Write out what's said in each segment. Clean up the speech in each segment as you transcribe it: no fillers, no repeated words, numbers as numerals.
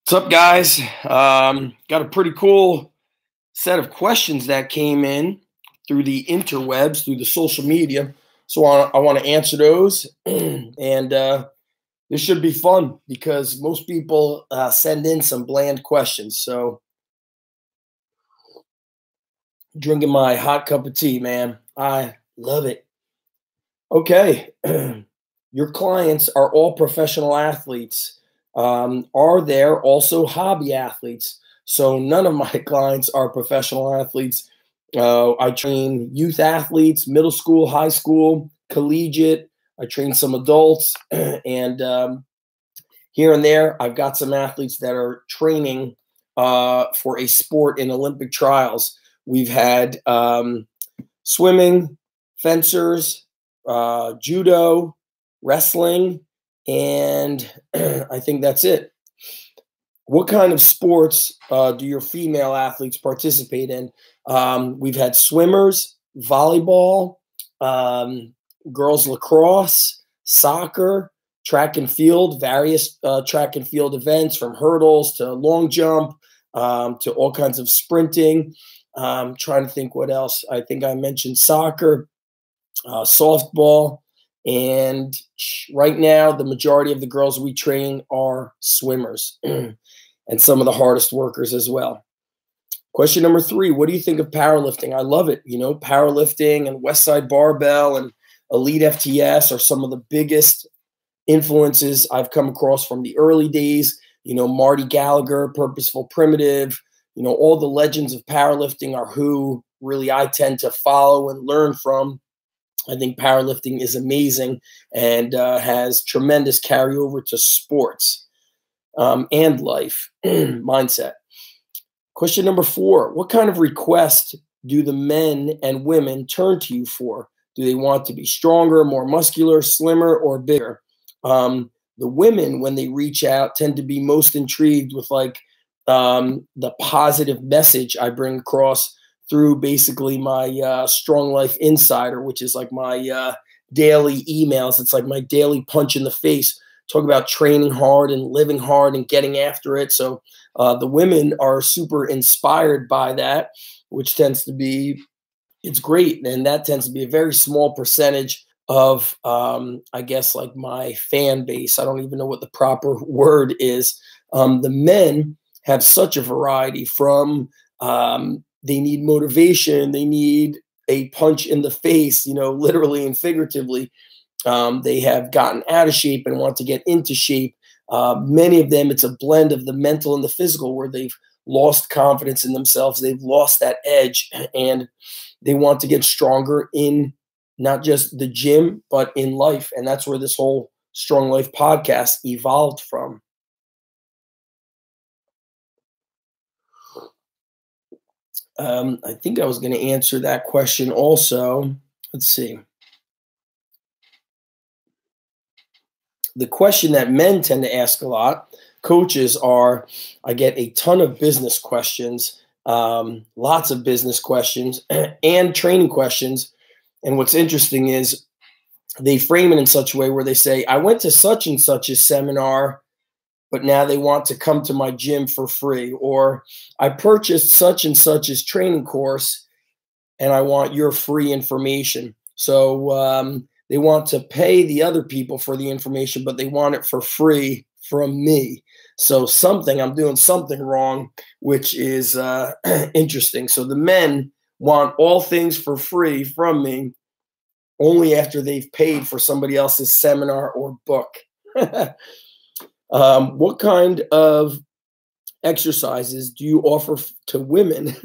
What's up, guys? Got a pretty cool set of questions that came in through the interwebs, through the social media. So I want to answer those, and this should be fun because most people send in some bland questions. So drinking my hot cup of tea, man. I love it. Okay. Your clients are all professional athletes. Are there also hobby athletes? So none of my clients are professional athletes. I train youth athletes, middle school, high school, collegiate. I train some adults, and here and there, I've got some athletes that are training for a sport in Olympic trials. We've had swimming, fencers, judo, wrestling, and I think that's it. What kind of sports do your female athletes participate in? We've had swimmers, volleyball, girls lacrosse, soccer, track and field, various track and field events from hurdles to long jump to all kinds of sprinting. Trying to think what else. I think I mentioned soccer, softball, and right now the majority of the girls we train are swimmers and some of the hardest workers as well. Question number 3, what do you think of powerlifting? I love it. You know, powerlifting and Westside Barbell and Elite FTS are some of the biggest influences I've come across from the early days. You know, Marty Gallagher, Purposeful Primitive, you know, all the legends of powerlifting are who really I tend to follow and learn from. I think powerlifting is amazing and has tremendous carryover to sports and life mindset. Question number 4, what kind of request do the men and women turn to you for? Do they want to be stronger, more muscular, slimmer, or bigger? The women, when they reach out, tend to be most intrigued with the positive message I bring across through basically my Strong Life Insider, which is like my daily emails. It's like my daily punch in the face. Talk about training hard and living hard and getting after it. So the women are super inspired by that, which tends to be, it's great. And that tends to be a very small percentage of, I guess, like my fan base. I don't even know what the proper word is. The men have such a variety from they need motivation. They need a punch in the face, you know, literally and figuratively. They have gotten out of shape and want to get into shape. Many of them, it's a blend of the mental and the physical where they've lost confidence in themselves. They've lost that edge and they want to get stronger in not just the gym, but in life. And that's where this whole Strong Life podcast evolved from. I think I was going to answer that question also. Let's see. The question that men tend to ask a lot, coaches, are, I get a ton of business questions, lots of business questions and training questions. And what's interesting is they frame it in such a way where they say, I went to such and such a seminar, but now they want to come to my gym for free. Or I purchased such and such's training course and I want your free information. So they want to pay the other people for the information, but they want it for free from me. So I'm doing something wrong, which is interesting. So the men want all things for free from me only after they've paid for somebody else's seminar or book. What kind of exercises do you offer to women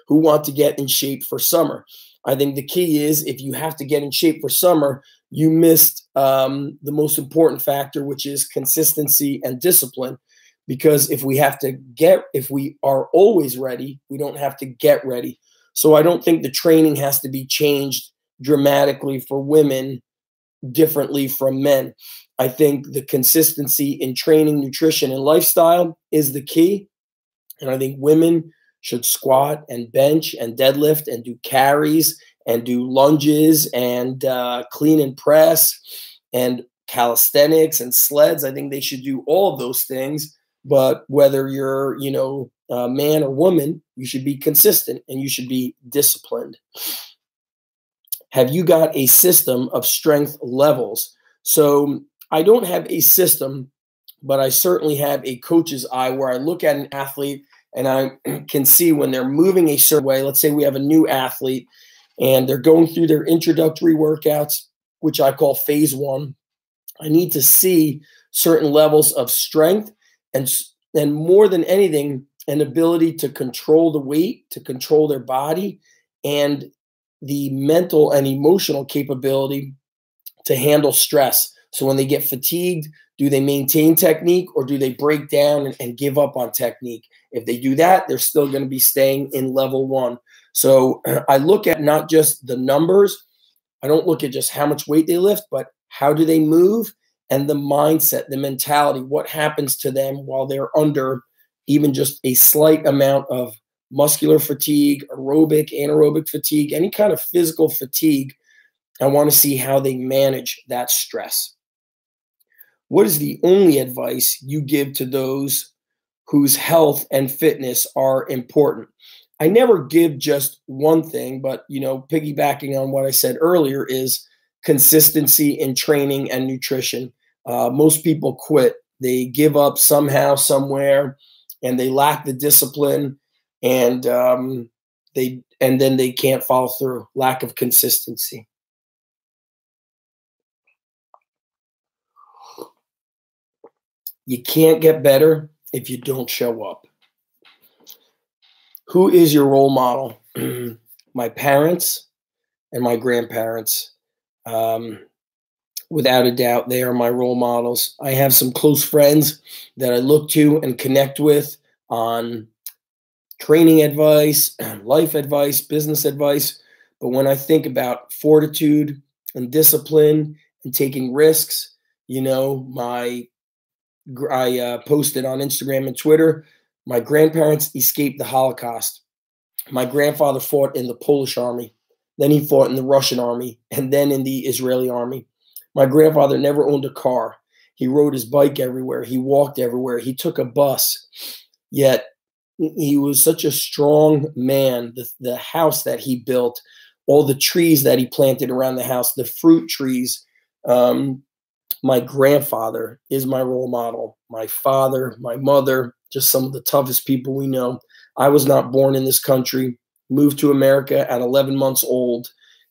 who want to get in shape for summer? I think the key is if you have to get in shape for summer, you missed the most important factor, which is consistency and discipline. Because if we are always ready, we don't have to get ready. So I don't think the training has to be changed dramatically for women differently from men. I think the consistency in training, nutrition, and lifestyle is the key. And I think women should squat and bench and deadlift and do carries and do lunges and clean and press and calisthenics and sleds. I think they should do all of those things. But whether you're, a man or woman, you should be consistent and you should be disciplined. Have you got a system of strength levels? So I don't have a system, but I certainly have a coach's eye where I look at an athlete and I can see when they're moving a certain way. Let's say we have a new athlete and they're going through their introductory workouts, which I call phase one. I need to see certain levels of strength and more than anything, an ability to control the weight, to control their body, and the mental and emotional capability to handle stress. So when they get fatigued, do they maintain technique or do they break down and give up on technique? If they do that, they're still going to be staying in level one. So I look at not just the numbers. I don't look at just how much weight they lift, but how do they move and the mindset, the mentality, what happens to them while they're under even just a slight amount of muscular fatigue, aerobic, anaerobic fatigue, any kind of physical fatigue. I want to see how they manage that stress. What is the only advice you give to those whose health and fitness are important? I never give just one thing, but, piggybacking on what I said earlier is consistency in training and nutrition. Most people quit. They give up somehow, somewhere, and they lack the discipline, and then they can't follow through. Lack of consistency. You can't get better if you don't show up. Who is your role model? My parents and my grandparents. Without a doubt, they are my role models. I have some close friends that I look to and connect with on training advice, life advice, business advice. But when I think about fortitude and discipline and taking risks, I posted on Instagram and Twitter, my grandparents escaped the Holocaust. My grandfather fought in the Polish army. Then he fought in the Russian army and then in the Israeli army. My grandfather never owned a car. He rode his bike everywhere. He walked everywhere. He took a bus. Yet he was such a strong man. The house that he built, all the trees that he planted around the house, the fruit trees. My grandfather is my role model. My father, my mother, just some of the toughest people we know. I was not born in this country, moved to America at 11 months old,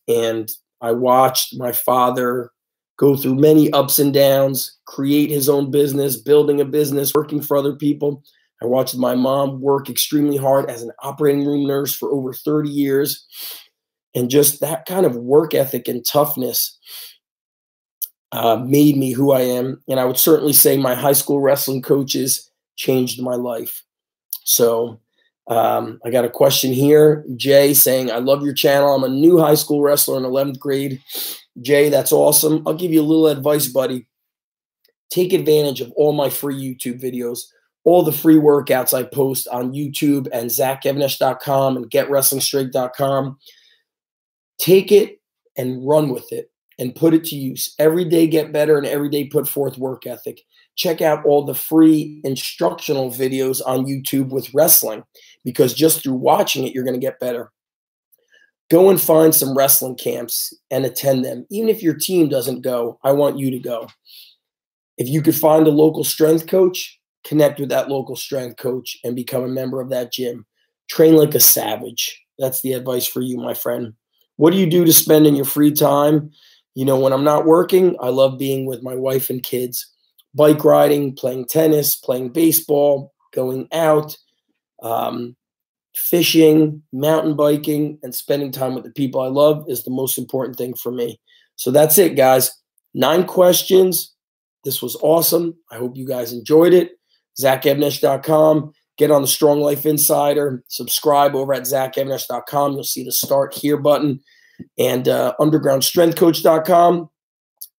and I watched my father go through many ups and downs, create his own business, building a business, working for other people. I watched my mom work extremely hard as an operating room nurse for over 30 years. And just that kind of work ethic and toughness made me who I am. And I would certainly say my high school wrestling coaches changed my life. So I got a question here. Jay saying, I love your channel. I'm a new high school wrestler in 11th grade. Jay, that's awesome. I'll give you a little advice, buddy. Take advantage of all my free YouTube videos, all the free workouts I post on YouTube and ZachEvanesh.com and GetWrestlingStraight.com. Take it and run with it and put it to use. Every day get better and every day put forth work ethic. Check out all the free instructional videos on YouTube with wrestling, because just through watching it, you're going to get better. Go and find some wrestling camps and attend them. Even if your team doesn't go, I want you to go. If you could find a local strength coach, connect with that local strength coach and become a member of that gym. Train like a savage. That's the advice for you, my friend. What do you do to spend in your free time? When I'm not working, I love being with my wife and kids. Bike riding, playing tennis, playing baseball, going out, fishing, mountain biking, and spending time with the people I love is the most important thing for me. So that's it, guys. 9 questions. This was awesome. I hope you guys enjoyed it. ZachEvanesh.com. Get on the Strong Life Insider. Subscribe over at ZachEvanesh.com. You'll see the Start Here button. And UndergroundStrengthCoach.com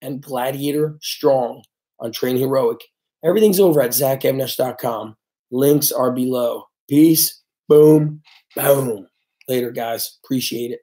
and Gladiator Strong on Train Heroic. Everything's over at ZachEvanesh.com. Links are below. Peace. Boom. Boom. Later, guys. Appreciate it.